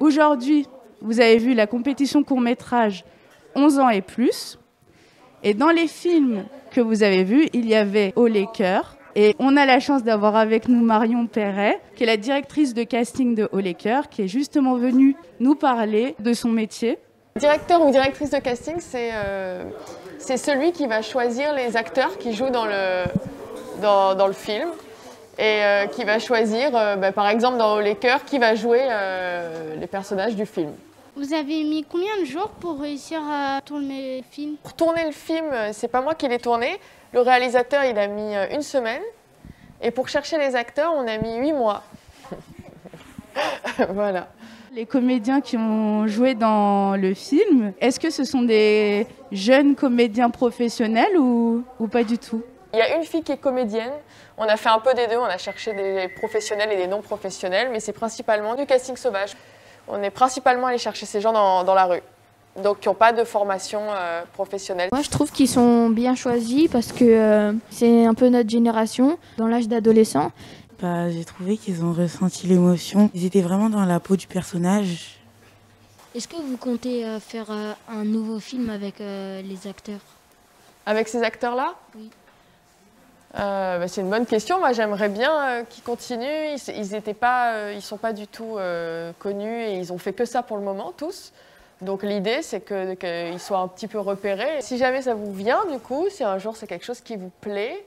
Aujourd'hui, vous avez vu la compétition court-métrage 11 ans et plus. Et dans les films que vous avez vus, il y avait Haut les cœurs. Et on a la chance d'avoir avec nous Marion Perret, qui est la directrice de casting de Haut les cœurs, qui est justement venue nous parler de son métier. Directeur ou directrice de casting, c'est celui qui va choisir les acteurs qui jouent dans le film et qui va choisir, par exemple dans Haut les cœurs, qui va jouer les personnages du film. Vous avez mis combien de jours pour réussir à tourner le film? Pour tourner le film, c'est pas moi qui l'ai tourné. Le réalisateur, il a mis 1 semaine. Et pour chercher les acteurs, on a mis 8 mois. Voilà. Les comédiens qui ont joué dans le film, est-ce que ce sont des jeunes comédiens professionnels ou pas du tout? Il y a une fille qui est comédienne. On a fait un peu des deux. On a cherché des professionnels et des non professionnels. Mais c'est principalement du casting sauvage. On est principalement allé chercher ces gens dans la rue, donc qui n'ont pas de formation professionnelle. Moi, je trouve qu'ils sont bien choisis parce que c'est un peu notre génération, dans l'âge d'adolescent. J'ai trouvé qu'ils ont ressenti l'émotion. Ils étaient vraiment dans la peau du personnage. Est-ce que vous comptez faire un nouveau film avec les acteurs? Avec ces acteurs-là? Oui. C'est une bonne question. Moi, j'aimerais bien qu'ils continuent. Ils sont pas du tout connus et ils ont fait que ça pour le moment, tous. Donc l'idée, c'est qu'ils soient un petit peu repérés. Si jamais ça vous vient, du coup, si un jour c'est quelque chose qui vous plaît,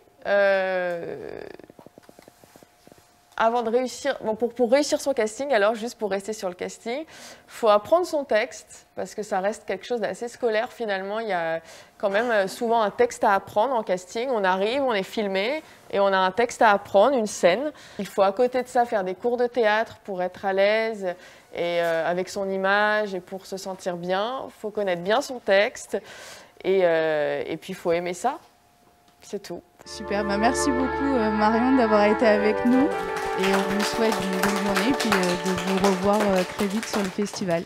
avant de réussir, pour réussir son casting, alors juste pour rester sur le casting, il faut apprendre son texte, parce que ça reste quelque chose d'assez scolaire finalement. Il y a quand même souvent un texte à apprendre en casting. On arrive, on est filmé, et on a un texte à apprendre, une scène. Il faut à côté de ça faire des cours de théâtre pour être à l'aise, et avec son image, et pour se sentir bien. Il faut connaître bien son texte, et puis il faut aimer ça. C'est tout. Super, merci beaucoup Marion d'avoir été avec nous et on vous souhaite une bonne journée et puis de vous revoir très vite sur le festival.